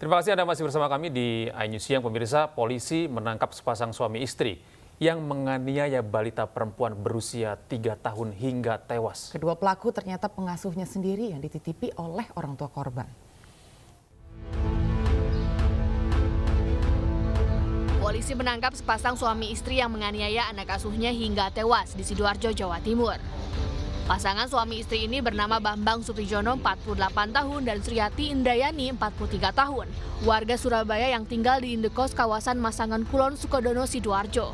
Terima kasih Anda masih bersama kami di iNews Siang. Pemirsa, polisi menangkap sepasang suami istri yang menganiaya balita perempuan berusia 3 tahun hingga tewas. Kedua pelaku ternyata pengasuhnya sendiri yang dititipi oleh orang tua korban. Polisi menangkap sepasang suami istri yang menganiaya anak asuhnya hingga tewas di Sidoarjo, Jawa Timur. Pasangan suami istri ini bernama Bambang Sutijono 48 tahun dan Sriati Indayani 43 tahun, warga Surabaya yang tinggal di indekos kawasan Masangan Kulon, Sukodono, Sidoarjo.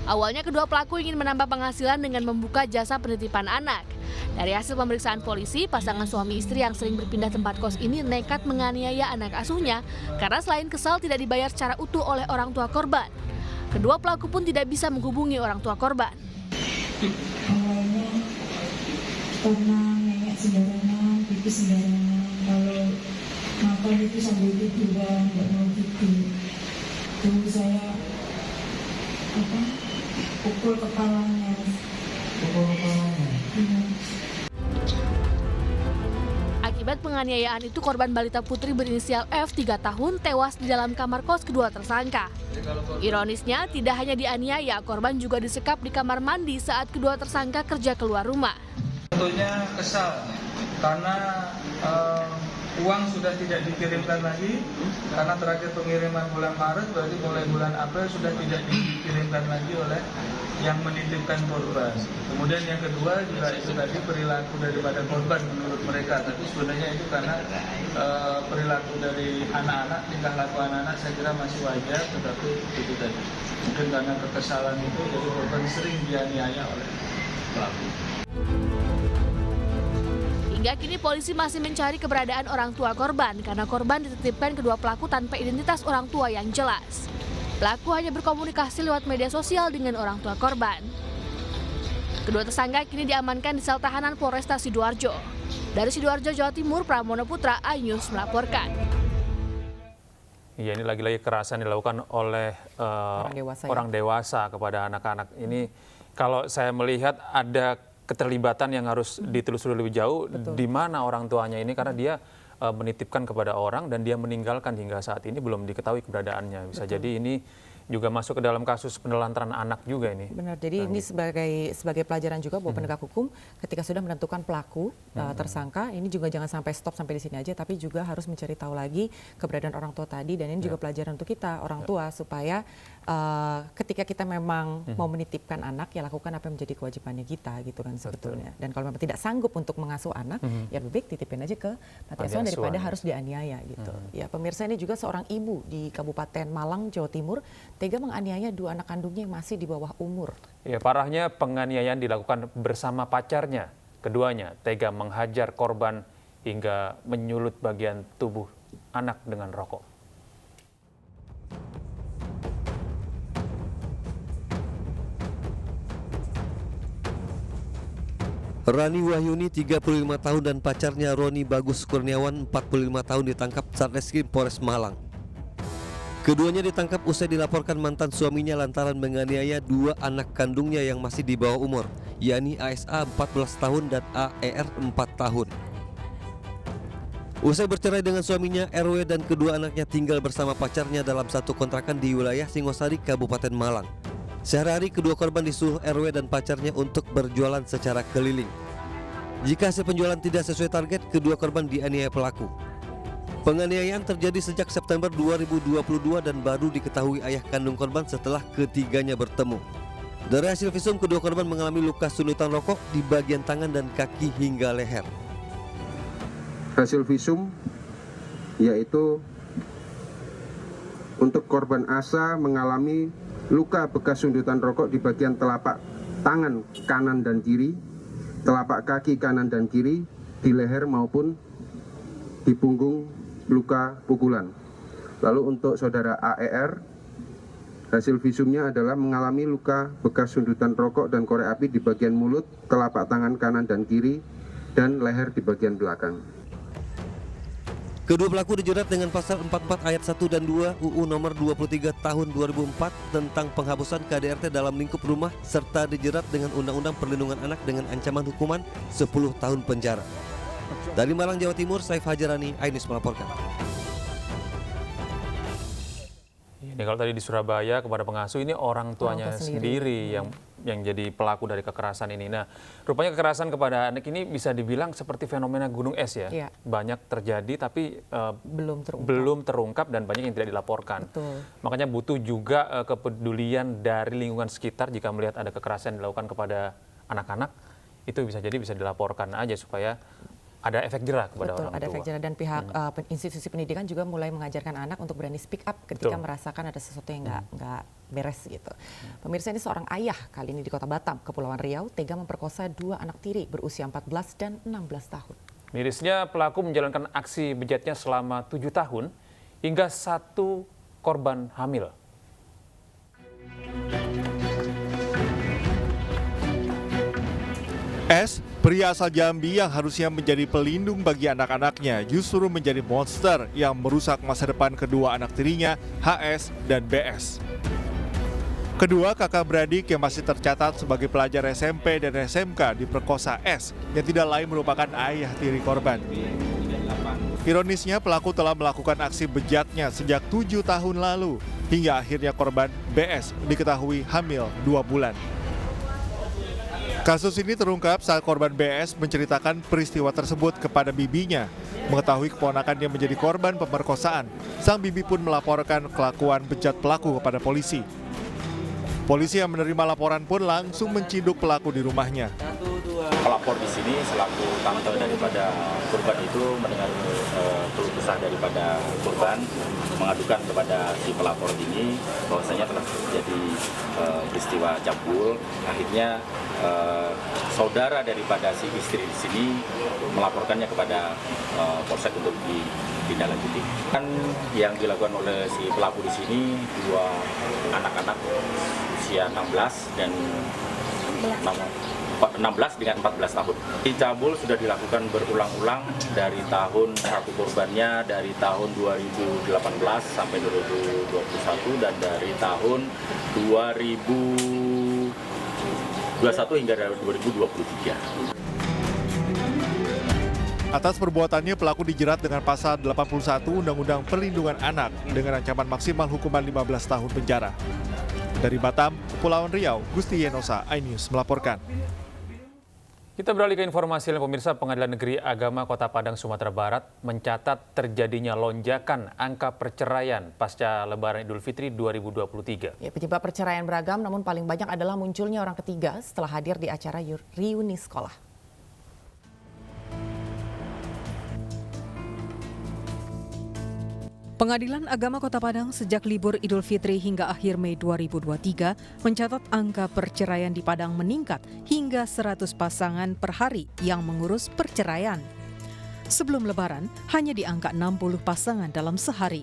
Awalnya kedua pelaku ingin menambah penghasilan dengan membuka jasa penitipan anak. Dari hasil pemeriksaan polisi, pasangan suami istri yang sering berpindah tempat kos ini nekat menganiaya anak asuhnya karena selain kesal tidak dibayar secara utuh oleh orang tua korban. Kedua pelaku pun tidak bisa menghubungi orang tua korban. Karena nenek sembarangan, pipis sembarangan, kalau makan itu sambil tiduran, nggak mau tidur. Terus saya pukul kepalanya. Akibat penganiayaan itu, korban balita putri berinisial F 3 tahun tewas di dalam kamar kos kedua tersangka. Ironisnya, tidak hanya dianiaya, korban juga disekap di kamar mandi saat kedua tersangka kerja keluar rumah. Tentunya kesal karena uang sudah tidak dikirimkan lagi, karena terakhir pengiriman bulan Maret, berarti mulai bulan April sudah tidak dikirimkan lagi oleh yang menitipkan korban. Kemudian yang kedua juga itu tadi perilaku daripada korban menurut mereka, tapi sebenarnya itu karena perilaku dari anak-anak, tingkah laku anak-anak saya kira masih wajar, tetapi itu tadi mungkin karena kekesalan itu jadi korban sering dianiaya oleh pelaku. Hingga kini polisi masih mencari keberadaan orang tua korban karena korban dititipkan kedua pelaku tanpa identitas orang tua yang jelas. Pelaku hanya berkomunikasi lewat media sosial dengan orang tua korban. Kedua tersangka kini diamankan di sel tahanan Polresta Sidoarjo. Dari Sidoarjo, Jawa Timur, Pramono Putra, iNews melaporkan. Ya, ini lagi-lagi kekerasan dilakukan oleh orang dewasa kepada anak-anak. Ini kalau saya melihat ada keterlibatan yang harus ditelusuri lebih jauh. Betul. Di mana orang tuanya ini, karena dia menitipkan kepada orang dan dia meninggalkan hingga saat ini belum diketahui keberadaannya. Bisa jadi ini juga masuk ke dalam kasus penelantaran anak juga ini. Benar, jadi ini sebagai pelajaran juga buat penegak hukum ketika sudah menentukan pelaku tersangka, ini juga jangan sampai stop sampai di sini aja, tapi juga harus mencari tahu lagi keberadaan orang tua tadi, dan ini juga pelajaran untuk kita orang tua supaya ketika kita memang mau menitipkan anak, ya lakukan apa yang menjadi kewajibannya kita gitu kan sebetulnya. Dan kalau memang tidak sanggup untuk mengasuh anak, ya lebih baik titipin aja ke panti asuhan daripada harus dianiaya gitu. Ya pemirsa, ini juga seorang ibu di Kabupaten Malang, Jawa Timur tega menganiaya dua anak kandungnya yang masih di bawah umur. Ya, parahnya penganiayaan dilakukan bersama pacarnya. Keduanya tega menghajar korban hingga menyulut bagian tubuh anak dengan rokok. Rani Wahyuni 35 tahun dan pacarnya Roni Bagus Kurniawan 45 tahun ditangkap Satreskrim Polres Malang. Keduanya ditangkap usai dilaporkan mantan suaminya lantaran menganiaya dua anak kandungnya yang masih di bawah umur, yakni ASA 14 tahun dan AER 4 tahun. Usai bercerai dengan suaminya, RW dan kedua anaknya tinggal bersama pacarnya dalam satu kontrakan di wilayah Singosari, Kabupaten Malang. Sehari-hari kedua korban disuruh RW dan pacarnya untuk berjualan secara keliling. Jika hasil penjualan tidak sesuai target, kedua korban dianiaya pelaku. Penganiayaan terjadi sejak September 2022 dan baru diketahui ayah kandung korban setelah ketiganya bertemu. Dari hasil visum, kedua korban mengalami luka sulutan rokok di bagian tangan dan kaki hingga leher. Hasil visum yaitu untuk korban Asa mengalami luka bekas sundutan rokok di bagian telapak tangan kanan dan kiri, telapak kaki kanan dan kiri, di leher maupun di punggung luka pukulan. Lalu untuk saudara AER, hasil visumnya adalah mengalami luka bekas sundutan rokok dan korek api di bagian mulut, telapak tangan kanan dan kiri, dan leher di bagian belakang. Kedua pelaku dijerat dengan pasal 44 ayat 1 dan 2 UU nomor 23 tahun 2004 tentang penghapusan KDRT dalam lingkup rumah serta dijerat dengan Undang-Undang Perlindungan Anak dengan ancaman hukuman 10 tahun penjara. Dari Malang, Jawa Timur, Saif Hajarani, iNews melaporkan. Ini kalau tadi di Surabaya kepada pengasuh, ini orang tuanya sendiri yang jadi pelaku dari kekerasan ini. Nah, rupanya kekerasan kepada anak ini bisa dibilang seperti fenomena gunung es ya. Iya. Banyak terjadi tapi belum terungkap dan banyak yang tidak dilaporkan. Betul. Makanya butuh juga kepedulian dari lingkungan sekitar jika melihat ada kekerasan yang dilakukan kepada anak-anak, itu bisa dilaporkan aja supaya ada efek jerah kepada Betul, orang tua. ada efek jerah dan pihak institusi pendidikan juga mulai mengajarkan anak untuk berani speak up ketika merasakan ada sesuatu yang nggak beres gitu. Pemirsa, ini seorang ayah kali ini di Kota Batam, Kepulauan Riau, tega memperkosa 2 anak tiri berusia 14 dan 16 tahun. Mirisnya pelaku menjalankan aksi bejatnya selama 7 tahun hingga 1 korban hamil. S, pria asal Jambi yang harusnya menjadi pelindung bagi anak-anaknya justru menjadi monster yang merusak masa depan kedua anak tirinya, HS dan BS. Kedua kakak beradik yang masih tercatat sebagai pelajar SMP dan SMK diperkosa S yang tidak lain merupakan ayah tiri korban. Ironisnya pelaku telah melakukan aksi bejatnya sejak 7 tahun lalu hingga akhirnya korban BS diketahui hamil 2 bulan. Kasus ini terungkap saat korban BS menceritakan peristiwa tersebut kepada bibinya. Mengetahui keponakannya menjadi korban pemerkosaan, sang bibi pun melaporkan kelakuan bejat pelaku kepada polisi. Polisi yang menerima laporan pun langsung menciduk pelaku di rumahnya. Pelapor di sini selaku tante daripada korban itu mendengar keluh kesah daripada korban, mengadukan kepada si pelapor ini bahwasanya telah terjadi peristiwa cabul. Akhirnya saudara daripada si istri di sini melaporkannya kepada polsek untuk ditindaklanjuti. Kan yang dilakukan oleh si pelaku di sini 2 anak-anak usia 16 dan 16 dengan 14 tahun. Cabul sudah dilakukan berulang-ulang dari tahun satu korbannya dari tahun 2018 sampai 2021 dan dari tahun 2021 hingga 2023. Atas perbuatannya pelaku dijerat dengan pasal 81 Undang-Undang Perlindungan Anak dengan ancaman maksimal hukuman 15 tahun penjara. Dari Batam, Kepulauan Riau, Gusti Yenosa, iNews melaporkan. Kita beralih ke informasi lain, pemirsa. Pengadilan Negeri Agama Kota Padang, Sumatera Barat mencatat terjadinya lonjakan angka perceraian pasca Lebaran Idul Fitri 2023. Ya, penyebab perceraian beragam, namun paling banyak adalah munculnya orang ketiga setelah hadir di acara reuni sekolah. Pengadilan Agama Kota Padang sejak libur Idul Fitri hingga akhir Mei 2023 mencatat angka perceraian di Padang meningkat hingga 100 pasangan per hari yang mengurus perceraian. Sebelum Lebaran, hanya di angka 60 pasangan dalam sehari.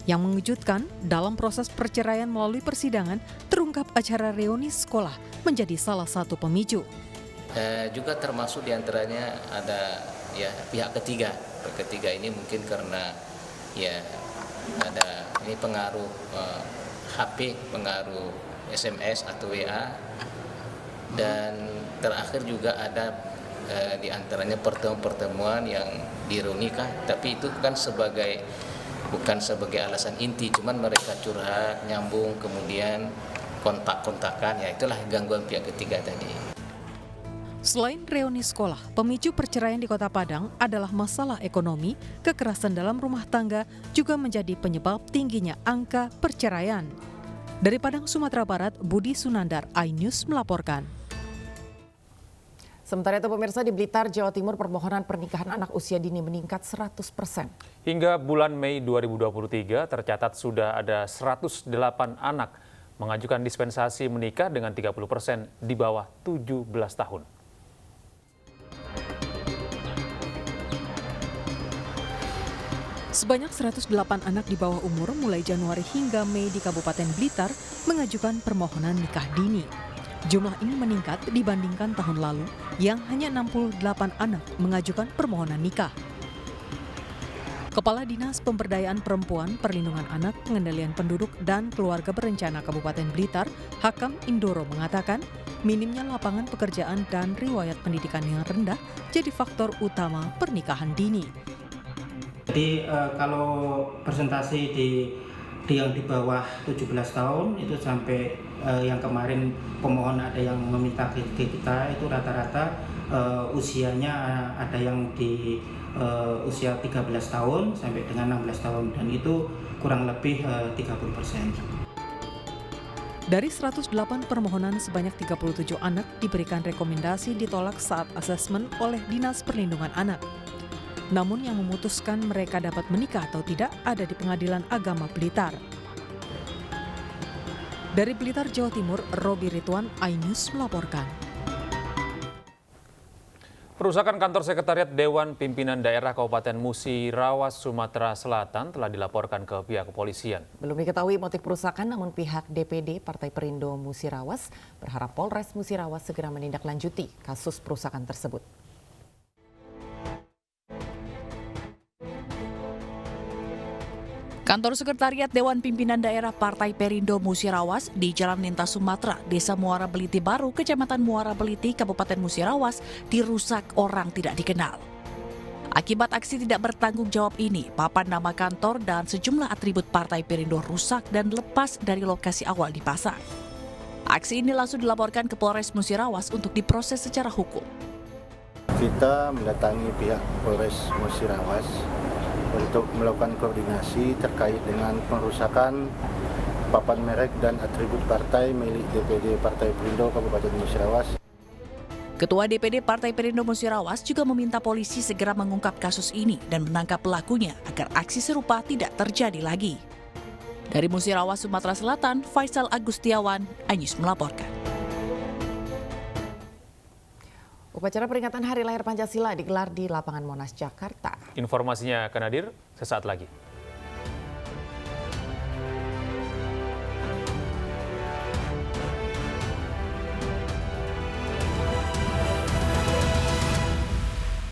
Yang mengejutkan, dalam proses perceraian melalui persidangan, terungkap acara reuni sekolah menjadi salah satu pemicu. Juga termasuk diantaranya ada pihak ketiga. Pihak ketiga ini mungkin karena ada ini pengaruh HP, pengaruh SMS atau WA, dan terakhir juga ada di antaranya pertemuan-pertemuan yang direunikan, tapi itu kan bukan sebagai alasan inti, cuman mereka curhat, nyambung, kemudian kontak-kontakan, ya itulah gangguan pihak ketiga tadi. Selain reuni sekolah, pemicu perceraian di Kota Padang adalah masalah ekonomi, kekerasan dalam rumah tangga juga menjadi penyebab tingginya angka perceraian. Dari Padang, Sumatera Barat, Budi Sunandar, iNews melaporkan. Sementara itu pemirsa, di Blitar, Jawa Timur, permohonan pernikahan anak usia dini meningkat 100%. Hingga bulan Mei 2023 tercatat sudah ada 108 anak mengajukan dispensasi menikah dengan 30% di bawah 17 tahun. Sebanyak 108 anak di bawah umur mulai Januari hingga Mei di Kabupaten Blitar mengajukan permohonan nikah dini. Jumlah ini meningkat dibandingkan tahun lalu yang hanya 68 anak mengajukan permohonan nikah. Kepala Dinas Pemberdayaan Perempuan, Perlindungan Anak, Pengendalian Penduduk, dan Keluarga Berencana Kabupaten Blitar, Hakam Indoro mengatakan, minimnya lapangan pekerjaan dan riwayat pendidikan yang rendah jadi faktor utama pernikahan dini. Jadi kalau presentasi di yang di bawah 17 tahun itu sampai yang kemarin pemohon ada yang meminta ke kita itu rata-rata usianya ada yang di usia 13 tahun sampai dengan 16 tahun dan itu kurang lebih 30%. Dari 108 permohonan, sebanyak 37 anak diberikan rekomendasi ditolak saat asesmen oleh Dinas Perlindungan Anak. Namun yang memutuskan mereka dapat menikah atau tidak ada di Pengadilan Agama Blitar. Dari Blitar, Jawa Timur, Robi Ridwan, iNews melaporkan. Perusakan kantor sekretariat Dewan Pimpinan Daerah Kabupaten Musirawas, Sumatera Selatan telah dilaporkan ke pihak kepolisian. Belum diketahui motif perusakan, namun pihak DPD Partai Perindo Musirawas berharap Polres Musirawas segera menindaklanjuti kasus perusakan tersebut. Kantor Sekretariat Dewan Pimpinan Daerah Partai Perindo Musirawas di Jalan Lintas Sumatera, Desa Muara Beliti Baru, Kecamatan Muara Beliti, Kabupaten Musirawas, dirusak orang tidak dikenal. Akibat aksi tidak bertanggung jawab ini, papan nama kantor dan sejumlah atribut Partai Perindo rusak dan lepas dari lokasi awal dipasang. Aksi ini langsung dilaporkan ke Polres Musirawas untuk diproses secara hukum. Kita mendatangi pihak Polres Musirawas untuk melakukan koordinasi terkait dengan pengerusakan papan merek dan atribut partai milik DPD Partai Perindo Kabupaten Musirawas. Ketua DPD Partai Perindo Musirawas juga meminta polisi segera mengungkap kasus ini dan menangkap pelakunya agar aksi serupa tidak terjadi lagi. Dari Musirawas, Sumatera Selatan, Faisal Agustiawan, iNews melaporkan. Upacara peringatan Hari Lahir Pancasila digelar di lapangan Monas, Jakarta. Informasinya akan hadir sesaat lagi.